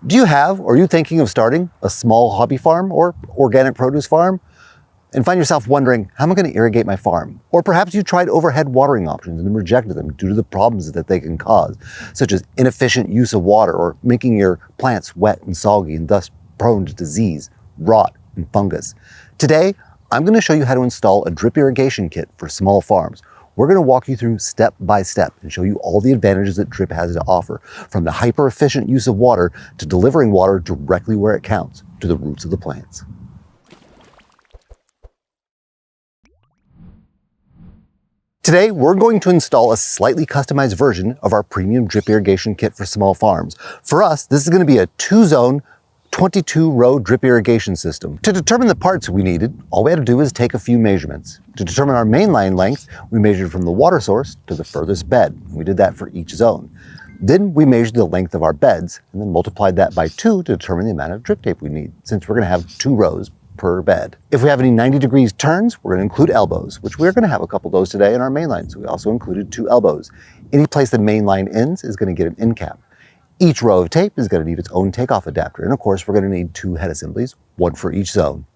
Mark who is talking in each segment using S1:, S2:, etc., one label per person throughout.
S1: Do you have, or are you thinking of starting a small hobby farm or organic produce farm? And find yourself wondering, how am I going to irrigate my farm? Or perhaps you tried overhead watering options and rejected them due to the problems that they can cause, such as inefficient use of water or making your plants wet and soggy and thus prone to disease, rot, and fungus. Today, I'm going to show you how to install a drip irrigation kit for small farms. We're going to walk you through step by step and show you all the advantages that drip has to offer, from the hyper-efficient use of water to delivering water directly where it counts, to the roots of the plants. Today, we're going to install a slightly customized version of our premium drip irrigation kit for small farms. For us, this is going to be a 2-zone, 22-row drip irrigation system. To determine the parts we needed, all we had to do is take a few measurements. To determine our mainline length, we measured from the water source to the furthest bed. We did that for each zone. Then we measured the length of our beds and then multiplied that by 2 to determine the amount of drip tape we need, since we're going to have 2 rows per bed. If we have any 90 degrees turns, we're going to include elbows, which we're going to have a couple of those today in our mainline. So we also included 2 elbows. Any place the mainline ends is going to get an end cap. Each row of tape is going to need its own takeoff adapter. And of course, we're going to need 2 head assemblies, 1 for each zone.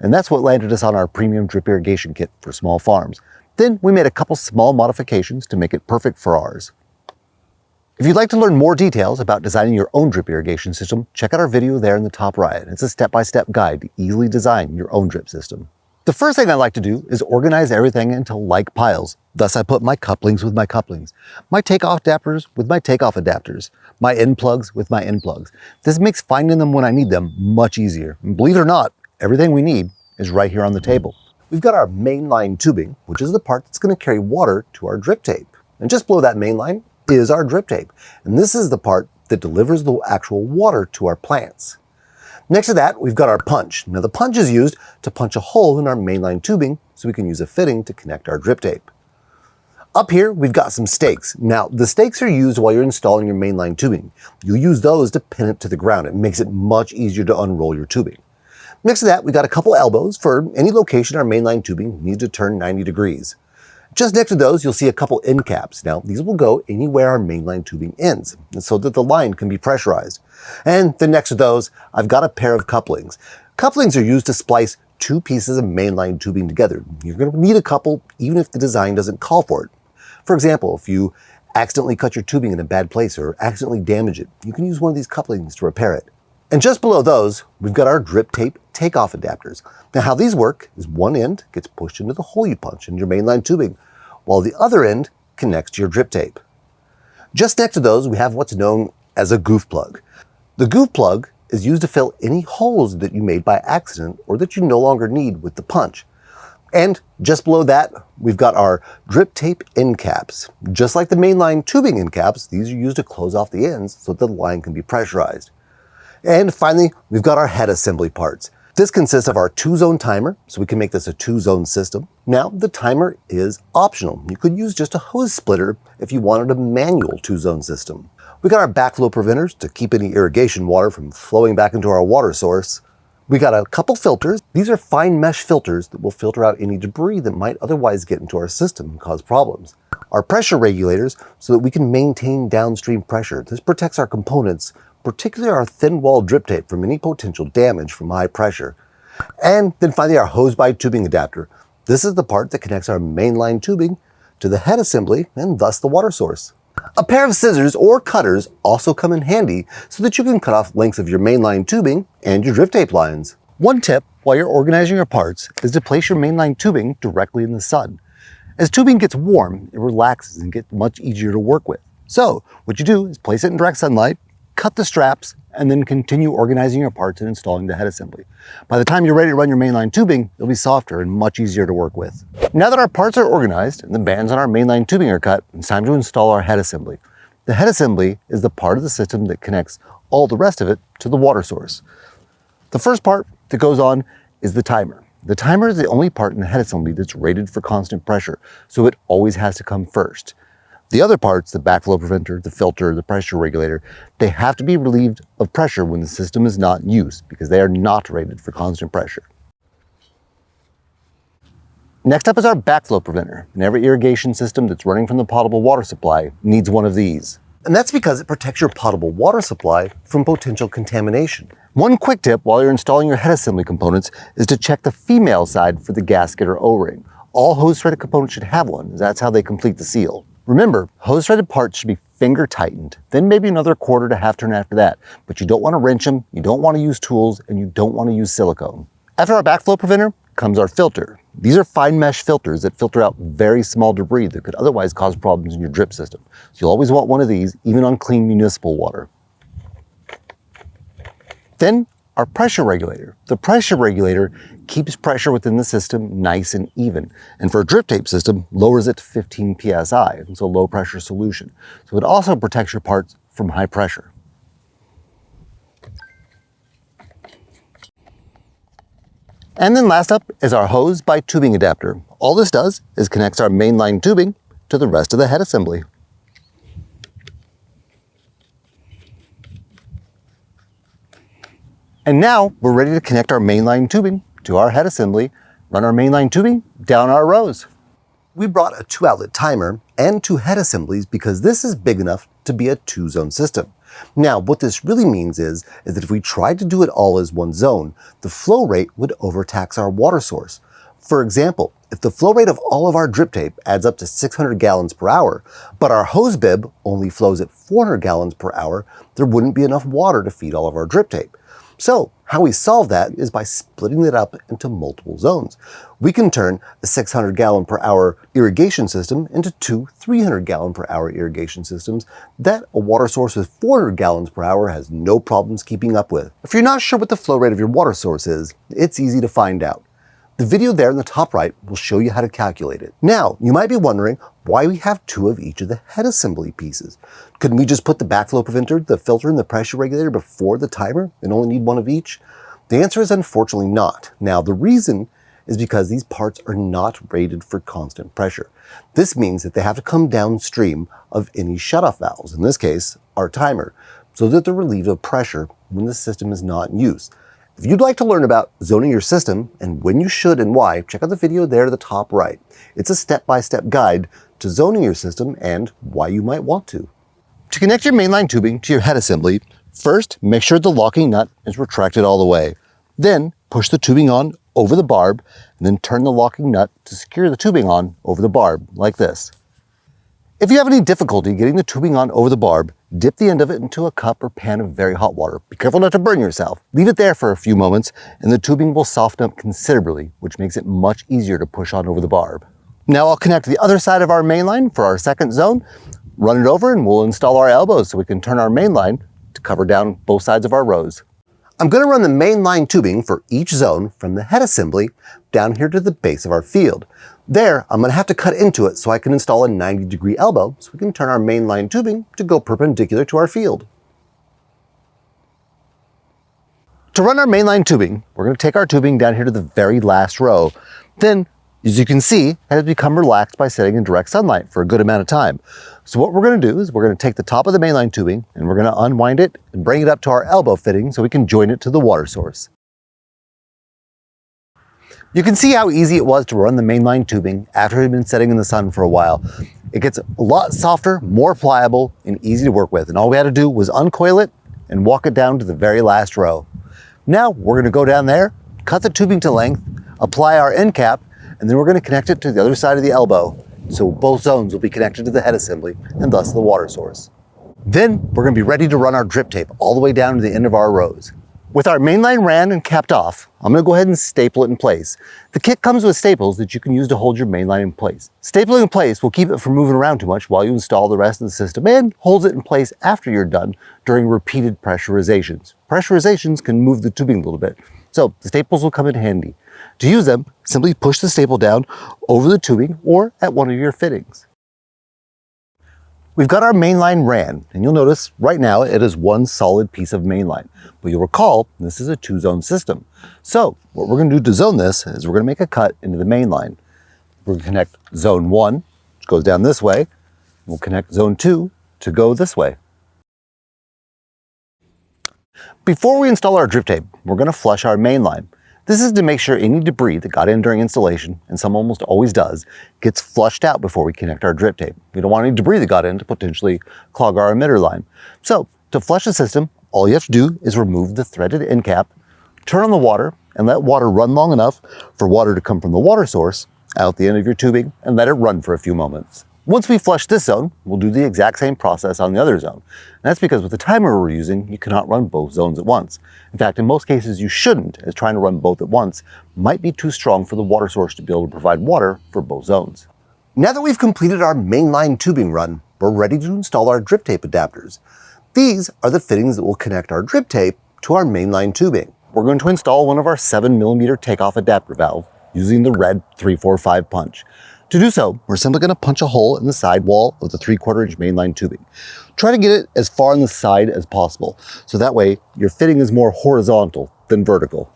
S1: And that's what landed us on our premium drip irrigation kit for small farms. Then we made a couple small modifications to make it perfect for ours. If you'd like to learn more details about designing your own drip irrigation system, check out our video there in the top right. It's a step-by-step guide to easily design your own drip system. The first thing I like to do is organize everything into like piles. Thus, I put my couplings with my couplings, my takeoff adapters with my takeoff adapters, my end plugs with my end plugs. This makes finding them when I need them much easier. And believe it or not, everything we need is right here on the table. We've got our mainline tubing, which is the part that's going to carry water to our drip tape. And just below that mainline is our drip tape. And this is the part that delivers the actual water to our plants. Next to that, we've got our punch. Now the punch is used to punch a hole in our mainline tubing so we can use a fitting to connect our drip tape. Up here, we've got some stakes. Now, the stakes are used while you're installing your mainline tubing. You use those to pin it to the ground. It makes it much easier to unroll your tubing. Next to that, we've got a couple elbows for any location our mainline tubing needs to turn 90 degrees. Just next to those, you'll see a couple end caps. Now, these will go anywhere our mainline tubing ends, so that the line can be pressurized. And then next to those, I've got a pair of couplings. Couplings are used to splice 2 pieces of mainline tubing together. You're going to need a couple, even if the design doesn't call for it. For example, if you accidentally cut your tubing in a bad place or accidentally damage it, you can use one of these couplings to repair it. And just below those, we've got our drip tape takeoff adapters. Now how these work is one end gets pushed into the hole you punch in your mainline tubing, while the other end connects to your drip tape. Just next to those, we have what's known as a goof plug. The goof plug is used to fill any holes that you made by accident or that you no longer need with the punch. And just below that, we've got our drip tape end caps. Just like the mainline tubing end caps, these are used to close off the ends so that the line can be pressurized. And finally, we've got our head assembly parts. This consists of our 2-zone timer, so we can make this a 2-zone system. Now, the timer is optional. You could use just a hose splitter if you wanted a manual 2-zone system. We got our backflow preventers to keep any irrigation water from flowing back into our water source. We got a couple filters. These are fine mesh filters that will filter out any debris that might otherwise get into our system and cause problems. Our pressure regulators, so that we can maintain downstream pressure. This protects our components, particularly our thin-wall drip tape, from any potential damage from high pressure. And then finally, our hose-by tubing adapter. This is the part that connects our mainline tubing to the head assembly and thus the water source. A pair of scissors or cutters also come in handy so that you can cut off lengths of your mainline tubing and your drip tape lines. One tip while you're organizing your parts is to place your mainline tubing directly in the sun. As tubing gets warm, it relaxes and gets much easier to work with. So what you do is place it in direct sunlight, cut the straps, and then continue organizing your parts and installing the head assembly. By the time you're ready to run your mainline tubing, it'll be softer and much easier to work with. Now that our parts are organized and the bands on our mainline tubing are cut, it's time to install our head assembly. The head assembly is the part of the system that connects all the rest of it to the water source. The first part that goes on is the timer. The timer is the only part in the head assembly that's rated for constant pressure, so it always has to come first. The other parts, the backflow preventer, the filter, the pressure regulator, they have to be relieved of pressure when the system is not in use because they are not rated for constant pressure. Next up is our backflow preventer, and every irrigation system that's running from the potable water supply needs one of these. And that's because it protects your potable water supply from potential contamination. One quick tip while you're installing your head assembly components is to check the female side for the gasket or O-ring. All hose-threaded components should have one, as that's how they complete the seal. Remember, hose-threaded parts should be finger tightened, then maybe another quarter to half turn after that. But you don't want to wrench them, you don't want to use tools, and you don't want to use silicone. After our backflow preventer comes our filter. These are fine mesh filters that filter out very small debris that could otherwise cause problems in your drip system. So you'll always want one of these, even on clean municipal water. Then our pressure regulator. The pressure regulator keeps pressure within the system nice and even. And for a drip tape system, lowers it to 15 psi, so low pressure solution. So it also protects your parts from high pressure. And then last up is our hose by tubing adapter. All this does is connects our mainline tubing to the rest of the head assembly. And now we're ready to connect our mainline tubing to our head assembly, run our mainline tubing down our rows. We brought a 2-outlet timer and 2 head assemblies because this is big enough to be a 2-zone system. Now, what this really means is that if we tried to do it all as one zone, the flow rate would overtax our water source. For example, if the flow rate of all of our drip tape adds up to 600 gallons per hour, but our hose bib only flows at 400 gallons per hour, there wouldn't be enough water to feed all of our drip tape. So how we solve that is by splitting it up into multiple zones. We can turn a 600 gallon per hour irrigation system into 2 300 gallon per hour irrigation systems that a water source with 400 gallons per hour has no problems keeping up with. If you're not sure what the flow rate of your water source is, it's easy to find out. The video there in the top right will show you how to calculate it. Now, you might be wondering why we have 2 of each of the head assembly pieces. Couldn't we just put the backflow preventer, the filter, and the pressure regulator before the timer and only need one of each? The answer is unfortunately not. Now, the reason is because these parts are not rated for constant pressure. This means that they have to come downstream of any shutoff valves, in this case, our timer, so that they're relieved of pressure when the system is not in use. If you'd like to learn about zoning your system and when you should and why, check out the video there at the top right. It's a step-by-step guide to zoning your system and why you might want to. To connect your mainline tubing to your head assembly, first make sure the locking nut is retracted all the way. Then push the tubing on over the barb and then turn the locking nut to secure the tubing on over the barb, like this. If you have any difficulty getting the tubing on over the barb, dip the end of it into a cup or pan of very hot water. Be careful not to burn yourself. Leave it there for a few moments and the tubing will soften up considerably, which makes it much easier to push on over the barb. Now I'll connect the other side of our mainline for our second zone, run it over, and we'll install our elbows so we can turn our mainline to cover down both sides of our rows. I'm going to run the mainline tubing for each zone from the head assembly down here to the base of our field. There, I'm going to have to cut into it so I can install a 90-degree elbow so we can turn our mainline tubing to go perpendicular to our field. To run our mainline tubing, we're going to take our tubing down here to the very last row. Then, as you can see, it has become relaxed by sitting in direct sunlight for a good amount of time. So what we're going to do is we're going to take the top of the mainline tubing and we're going to unwind it and bring it up to our elbow fitting so we can join it to the water source. You can see how easy it was to run the mainline tubing after it had been sitting in the sun for a while. It gets a lot softer, more pliable, and easy to work with. And all we had to do was uncoil it and walk it down to the very last row. Now we're going to go down there, cut the tubing to length, apply our end cap, and then we're going to connect it to the other side of the elbow. So both zones will be connected to the head assembly and thus the water source. Then we're going to be ready to run our drip tape all the way down to the end of our rows. With our mainline ran and capped off, I'm going to go ahead and staple it in place. The kit comes with staples that you can use to hold your mainline in place. Stapling in place will keep it from moving around too much while you install the rest of the system and holds it in place after you're done during repeated pressurizations. Pressurizations can move the tubing a little bit, so the staples will come in handy. To use them, simply push the staple down over the tubing or at one of your fittings. We've got our mainline ran, and you'll notice right now it is one solid piece of mainline. But you'll recall this is a 2-zone system. So what we're going to do to zone this is we're going to make a cut into the mainline. We're going to connect zone 1, which goes down this way. We'll connect zone 2 to go this way. Before we install our drip tape, we're going to flush our mainline. This is to make sure any debris that got in during installation, and some almost always does, gets flushed out before we connect our drip tape. We don't want any debris that got in to potentially clog our emitter line. So to flush the system, all you have to do is remove the threaded end cap, turn on the water, and let water run long enough for water to come from the water source out the end of your tubing and let it run for a few moments. Once we flush this zone, we'll do the exact same process on the other zone. And that's because with the timer we're using, you cannot run both zones at once. In fact, in most cases you shouldn't, as trying to run both at once might be too strong for the water source to be able to provide water for both zones. Now that we've completed our mainline tubing run, we're ready to install our drip tape adapters. These are the fittings that will connect our drip tape to our mainline tubing. We're going to install one of our 7mm takeoff adapter valve using the red 345 punch. To do so, we're simply going to punch a hole in the side wall of the 3/4 inch mainline tubing. Try to get it as far on the side as possible, so that way your fitting is more horizontal than vertical.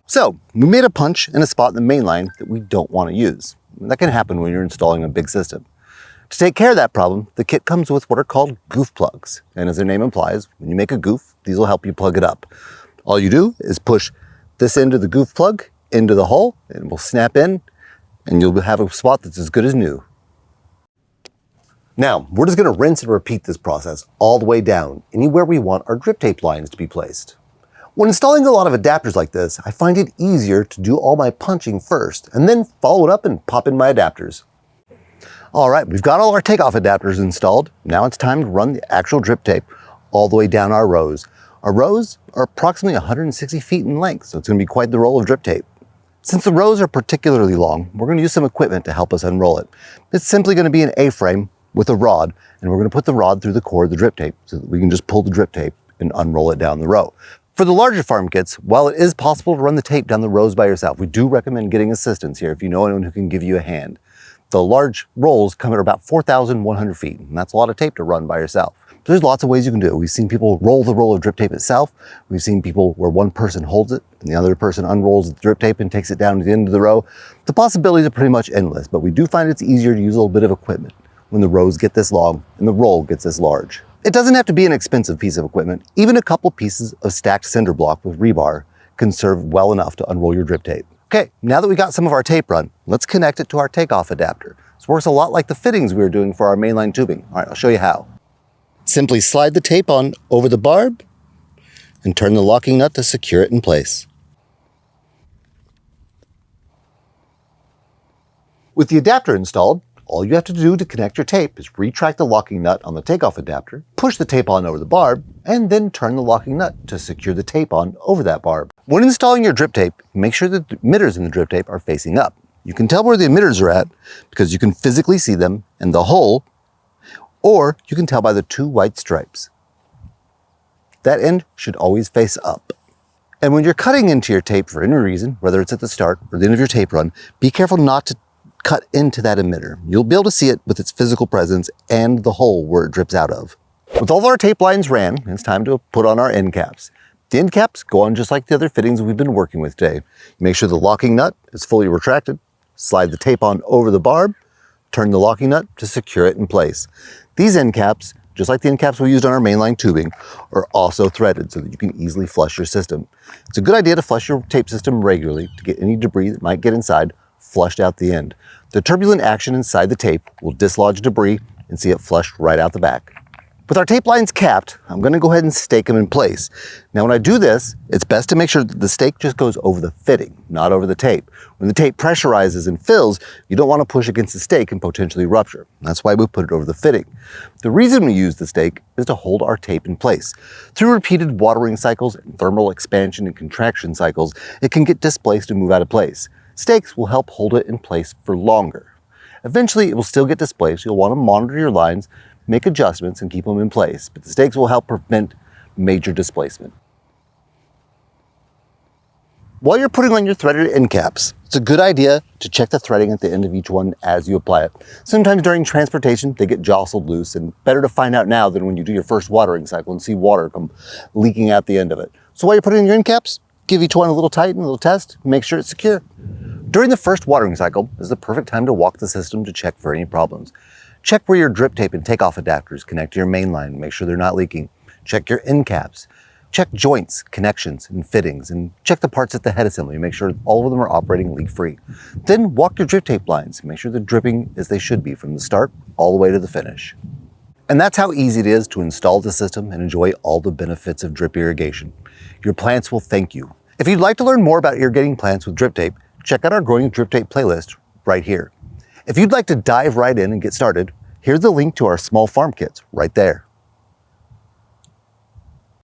S1: So, we made a punch in a spot in the main line that we don't want to use. That can happen when you're installing a big system. To take care of that problem, the kit comes with what are called goof plugs. And as their name implies, when you make a goof, these will help you plug it up. All you do is push this end of the goof plug into the hole, and it will snap in, and you'll have a spot that's as good as new. Now, we're just going to rinse and repeat this process all the way down, anywhere we want our drip tape lines to be placed. When installing a lot of adapters like this, I find it easier to do all my punching first, and then follow it up and pop in my adapters. All right, we've got all our takeoff adapters installed. Now it's time to run the actual drip tape all the way down our rows. Our rows are approximately 160 feet in length, so it's going to be quite the roll of drip tape. Since the rows are particularly long, we're going to use some equipment to help us unroll it. It's simply going to be an A-frame with a rod, and we're going to put the rod through the core of the drip tape so that we can just pull the drip tape and unroll it down the row. For the larger farm kits, while it is possible to run the tape down the rows by yourself, we do recommend getting assistance here if you know anyone who can give you a hand. The large rolls come at about 4,100 feet, and that's a lot of tape to run by yourself. There's lots of ways you can do it. We've seen people roll the roll of drip tape itself. We've seen people where one person holds it and the other person unrolls the drip tape and takes it down to the end of the row. The possibilities are pretty much endless, but we do find it's easier to use a little bit of equipment when the rows get this long and the roll gets this large. It doesn't have to be an expensive piece of equipment. Even a couple pieces of stacked cinder block with rebar can serve well enough to unroll your drip tape. Okay, now that we got some of our tape run, let's connect it to our takeoff adapter. This works a lot like the fittings we were doing for our mainline tubing. All right, I'll show you how. Simply slide the tape on over the barb and turn the locking nut to secure it in place. With the adapter installed, all you have to do to connect your tape is retract the locking nut on the takeoff adapter, push the tape on over the barb, and then turn the locking nut to secure the tape on over that barb. When installing your drip tape, make sure that the emitters in the drip tape are facing up. You can tell where the emitters are at because you can physically see them in the hole, or you can tell by the two white stripes. That end should always face up. And when you're cutting into your tape for any reason, whether it's at the start or the end of your tape run, be careful not to cut into that emitter. You'll be able to see it with its physical presence and the hole where it drips out of. With all of our tape lines ran, it's time to put on our end caps. The end caps go on just like the other fittings we've been working with today. Make sure the locking nut is fully retracted, slide the tape on over the barb, turn the locking nut to secure it in place. These end caps, just like the end caps we used on our mainline tubing, are also threaded so that you can easily flush your system. It's a good idea to flush your tape system regularly to get any debris that might get inside flushed out the end. The turbulent action inside the tape will dislodge debris and see it flushed right out the back. With our tape lines capped, I'm going to go ahead and stake them in place. Now when I do this, it's best to make sure that the stake just goes over the fitting, not over the tape. When the tape pressurizes and fills, you don't want to push against the stake and potentially rupture. That's why we put it over the fitting. The reason we use the stake is to hold our tape in place. Through repeated watering cycles and thermal expansion and contraction cycles, it can get displaced and move out of place. Stakes will help hold it in place for longer. Eventually, it will still get displaced. You'll want to monitor your lines, make adjustments, and keep them in place. But the stakes will help prevent major displacement. While you're putting on your threaded end caps, it's a good idea to check the threading at the end of each one as you apply it. Sometimes during transportation, they get jostled loose, and better to find out now than when you do your first watering cycle and see water come leaking out the end of it. So while you're putting in your end caps, give each one a little tighten, a little test, make sure it's secure. During the first watering cycle is the perfect time to walk the system to check for any problems. Check where your drip tape and takeoff adapters connect to your main line, make sure they're not leaking. Check your end caps. Check joints, connections, and fittings, and check the parts at the head assembly and make sure all of them are operating leak-free. Then walk your drip tape lines and make sure they're dripping as they should be from the start all the way to the finish. And that's how easy it is to install the system and enjoy all the benefits of drip irrigation. Your plants will thank you. If you'd like to learn more about irrigating plants with drip tape, check out our Growing Drip Tape playlist right here. If you'd like to dive right in and get started, here's the link to our small farm kits right there.